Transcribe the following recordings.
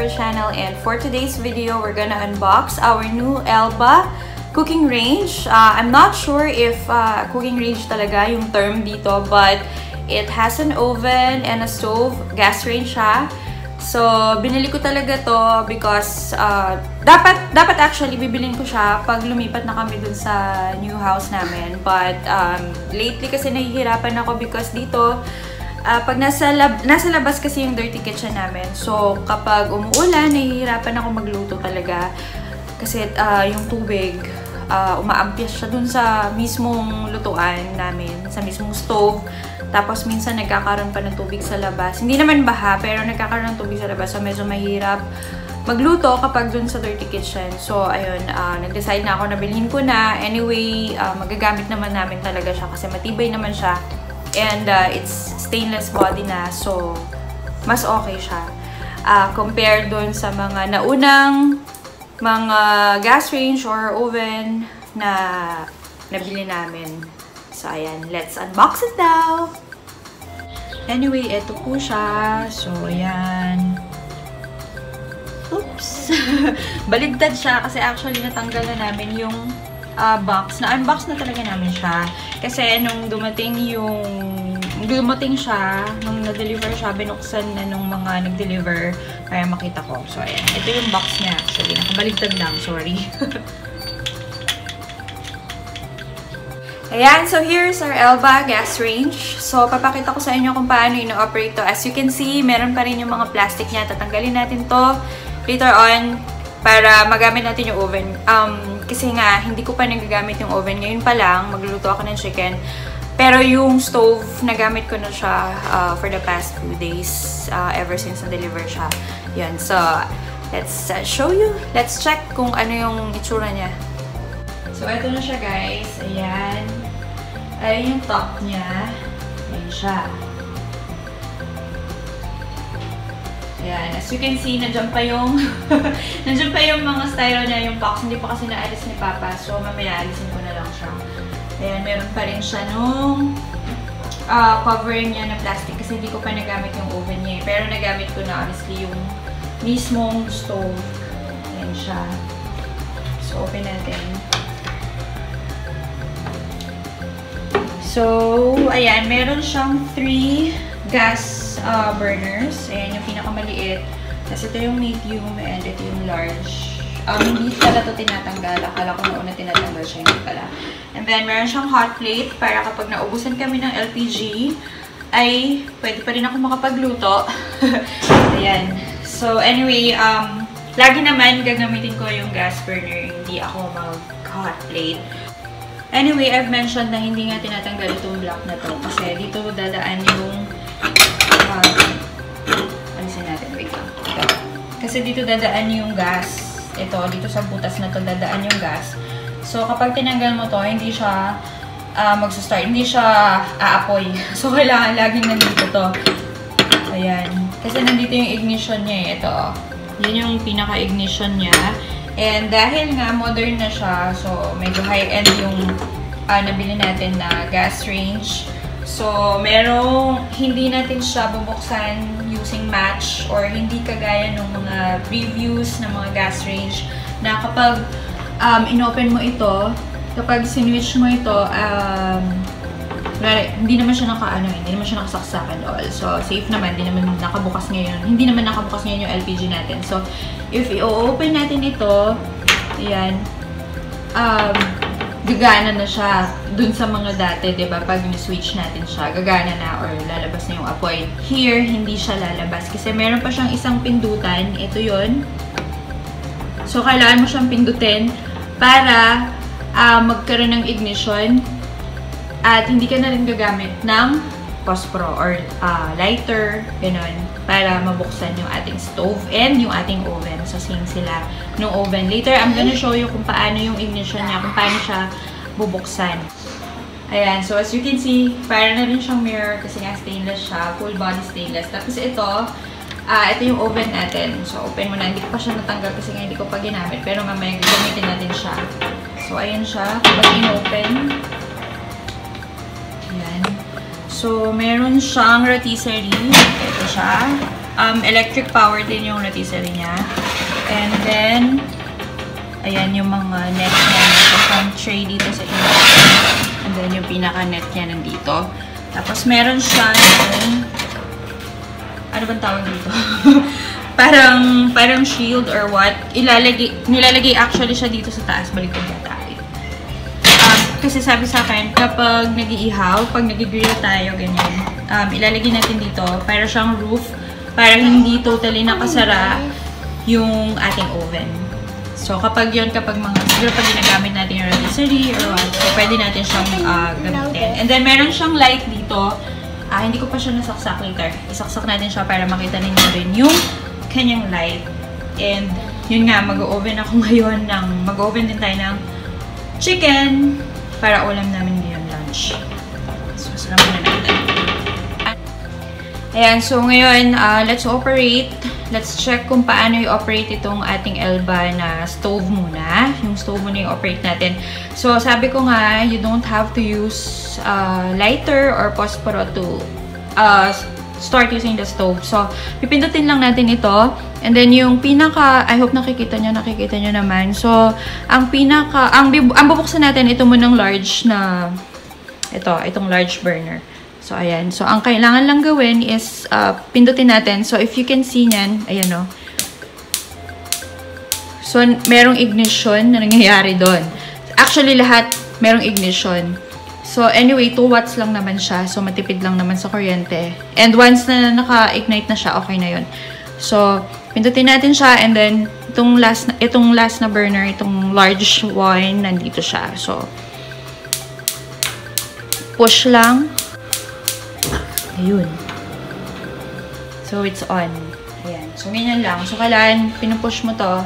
our channel, and for today's video, we're gonna unbox our new Elba cooking range. I'm not sure if cooking range talaga yung term dito, but it has an oven and a stove, gas range siya. So, binili ko talaga to because dapat actually bibilin ko siya pag lumipat na kami dun sa new house namin. But lately kasi nahihirapan ako because dito pag nasa labas kasi yung dirty kitchen namin. So, kapag umuulan, nahihirapan ako magluto talaga. Kasi yung tubig, umaampias siya dun sa mismong lutuan namin, sa mismong stove. Tapos, minsan nagkakaroon pa ng tubig sa labas. Hindi naman baha, pero nagkakaroon ng tubig sa labas. So, medyo mahirap magluto kapag dun sa dirty kitchen. So, ayun, nag-decide na ako na bilhin ko na. Anyway, magagamit naman namin talaga siya kasi matibay naman siya. And it's stainless body na, so mas okay siya. Compared dun sa mga naunang mga gas range or oven na nabili namin. So, ayan. Let's unbox it now! Anyway, ito po siya. So, ayan. Oops! Baligtad siya kasi actually natanggal na namin yung box. Na-unbox na talaga namin siya. Kasi nung dumating siya, nung na-deliver siya, binuksan na nung mga nag-deliver para makita ko. So, ayan. Ito yung box niya actually. Nakabaligtad lang. Sorry. Ayan. So, here's our Elba gas range. So, papakita ko sa inyo kung paano ino-operate to. As you can see, meron pa rin yung mga plastic niya. Tatanggalin natin to later on para magamit natin yung oven. Kasi nga, hindi ko pa nagagamit yung oven. Ngayon pa lang, magluluto ako ng chicken. Pero yung stove, nagamit ko na siya for the past few days. Ever since na-deliver siya. Yan. So, let's show you. Let's check kung ano yung itsura niya. So, ito na siya, guys. Ayan. Ayan yung top niya. Ayan siya. Ayan. As you can see, nandiyan pa yung mga styro niya, yung box. Hindi pa kasi naalis ni Papa. So, mamaya alisin ko na lang siya. Ayan, meron pa rin siya nung covering niya ng plastic kasi hindi ko pa nagamit yung oven niya. Pero nagamit ko na honestly yung mismong stove. Ayan siya. So, open natin. So, ayan, meron siyang 3 gas burners. Ayan yung pinakamaliit. Tapos ito yung medium and ito yung large. Hindi pala ito tinatanggal. Akala ko noon na tinatanggal siya. Hindi pala. And then, meron siyang hot plate para kapag naubusan kami ng LPG, ay pwede pa rin ako makapagluto. Ayan. So, anyway, lagi naman gagamitin ko yung gas burner. Hindi ako mag-hot plate. Anyway, I've mentioned na hindi nga tinatanggal itong block na to. Kasi dito dadaan yung alisin natin. Wait lang. Ito. Kasi dito dadaan yung gas. Ito, dito sa butas na to dadaan yung gas. So, kapag tinanggal mo to, hindi siya magsa-start. Hindi siya aapoy. So, kailangan laging nandito to. Ayan. Kasi nandito yung ignition niya. Ito. Yun yung pinaka-ignition niya. And dahil nga modern na siya, so medyo high-end yung nabili natin na gas range. So, hindi natin siya bubuksan using match or hindi kagaya ng mga previews ng mga gas range na kapag in-open mo ito, kapag sinwitch mo ito, hindi naman siya hindi naman siya nakasaksakan all. So, safe naman, hindi naman nakabukas ngayon yung LPG natin. So, if i-open natin ito, ayan, gagana na siya dun sa mga dati, diba? Pag ni-switch natin siya, gagana na or lalabas na yung apoy. Here, hindi siya lalabas kasi meron pa siyang isang pindutan. Ito yun. So, kailangan mo siyang pindutin para magkaroon ng ignition at hindi ka na rin gagamit ng pospro or lighter, gano'n, para mabuksan yung ating stove and yung ating oven. So, same sila ng oven. Later, I'm gonna show you kung paano yung ignition niya, kung paano siya bubuksan. Ayan. So, as you can see, para na rin siyang mirror kasi nga stainless siya. Full body stainless. Tapos ito yung oven natin. So, open mo na. Hindi ko pa siya natanggal kasi nga hindi ko pa ginamit. Pero mamaya gagamitin natin siya. So, ayan siya. Kapag in-open, ayan. So, meron siyang rotisserie. Ito siya. Electric power din yung rotisserie niya. And then, ayan yung mga net niya. May tray dito sa ina. And then, yung pinaka-net niya nandito. Tapos, meron siya yung... Ano bang tawag dito? parang shield or what. Nilalagay actually siya dito sa taas. Baliktad yata. Kasi sabi sa akin, kapag nag-iihaw, pag nag-grill tayo, ganyan, ilalagay natin dito para siyang roof, para hindi totally nakasara yung ating oven. So, kapag mga, siguro pag ginagamit natin yung rotisserie or what, so pwede natin siyang gamitin. And then, meron siyang light dito. Hindi ko pa siya nasaksak later. Isaksak natin siya para makita ninyo rin yung kanyang light. And, yun nga, mag-oven ako ngayon mag-oven din tayo ng chicken para ulam namin ngayon lunch. So, sarap na natin. Ayan, so ngayon, let's operate. Let's check kung paano i-operate itong ating Elba na stove muna. Yung stove muna i-operate natin. So, sabi ko nga, you don't have to use lighter or posporo to start using the stove. So, pipindutin lang natin ito. And then, yung pinaka, I hope nakikita nyo naman. So, ang bubuksan natin, ito munang large na, itong large burner. So, ayan. So, ang kailangan lang gawin is, pindutin natin. So, if you can see nyan, ayan o. So, merong ignition na nangyayari doon. Actually, lahat merong ignition. So, anyway, 2 watts lang naman siya. So, matipid lang naman sa kuryente. And once na naka-ignite na siya, okay na yun. So, pindutin natin siya and then itong last na burner, itong large one, nandito siya. So, push lang. Ayun. So, it's on. Ayan. So, ganyan lang. So, kailangan pinupush mo to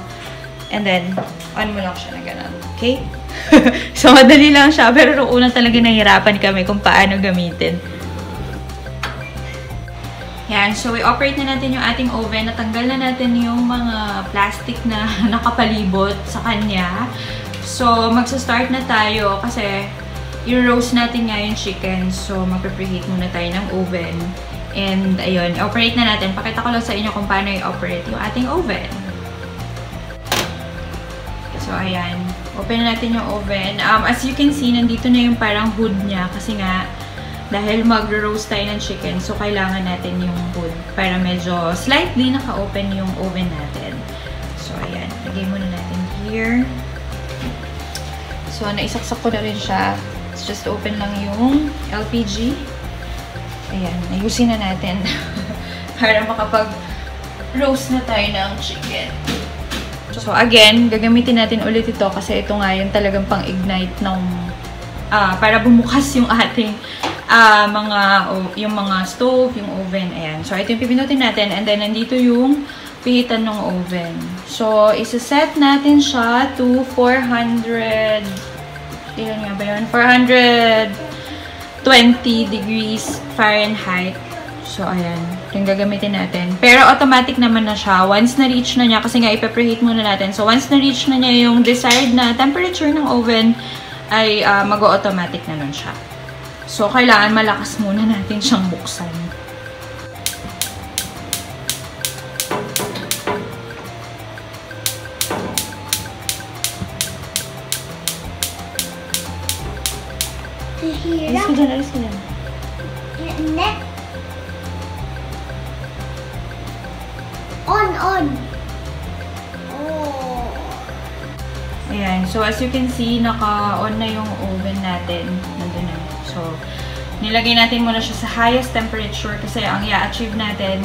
and then on mo lang siya na ganun. Okay? So, madali lang siya. Pero nung una talaga nahihirapan kami kung paano gamitin. Yan. So, i-operate na natin yung ating oven. Natanggal na natin yung mga plastic na nakapalibot sa kanya. So, magsa-start na tayo kasi i-roast natin nga yung chicken. So, mag-preheat muna tayo ng oven. And, ayun. I-operate na natin. Pakita ko lang sa inyo kung paano i-operate yung ating oven. So, ayan. Open na natin yung oven. As you can see, nandito na yung parang hood niya kasi nga dahil mag-roast tayo ng chicken, so kailangan natin yung hood para medyo slightly naka-open yung oven natin. So, ayan. Lagay muna natin here. So, naisaksak ko na rin siya. Let's just open lang yung LPG. Ayan. Ayusin na natin para makapag-roast na tayo ng chicken. So, again, gagamitin natin ulit ito kasi ito nga yung talagang pang-ignite ng para bumukas yung ating yung mga stove, yung oven, ayan. So, ito yung pipinutin natin and then nandito yung pihitan ng oven. So, isa-set natin siya to 400, ilan nga ba yun? 420 degrees Fahrenheit. So, ayan. Yung gagamitin natin. Pero, automatic naman na siya. Once na-reach na niya, kasi nga ipe-preheat muna natin. So, once na-reach na niya yung desired na temperature ng oven, ay mag-o-automatic na nun siya. So, kailangan malakas muna natin siyang buksan. Alis ka dyan, alis ka dyan. On. Oh. Ayan. So, as you can see, naka-on na yung oven natin. Nandun na. So, nilagay natin muna siya sa highest temperature kasi ang i-achieve natin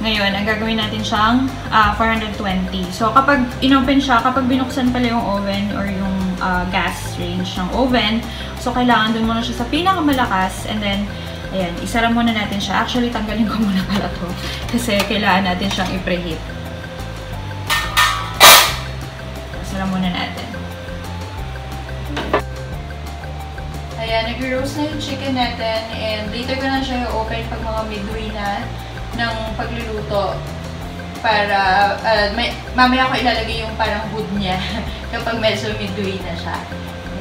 ngayon, ang gagawin natin siyang 420. So, kapag inopen siya, kapag binuksan pala yung oven or yung gas range ng oven, so, kailangan dun muna siya sa pinakamalakas and then, ayan, isara muna natin siya. Actually, tanggalin ko muna pala to kasi kailangan natin siyang i-preheat. Isara muna natin. Ayan, nag-roast na yung chicken natin and later ko na siya i-open pag mga midway na ng pagluluto para mamaya ko ilalagay yung parang hood niya kapag medyo midway na siya.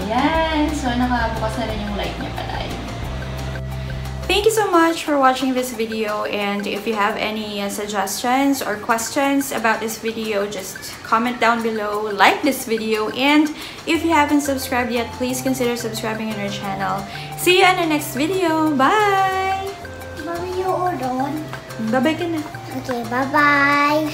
Ayan, so nakabukas na rin yung light niya pala. Thank you so much for watching this video, and if you have any suggestions or questions about this video, just comment down below, like this video, and if you haven't subscribed yet, please consider subscribing on our channel. See you in the next video. Bye! Mommy, you order one? Bye-bye ka na. Okay, bye-bye.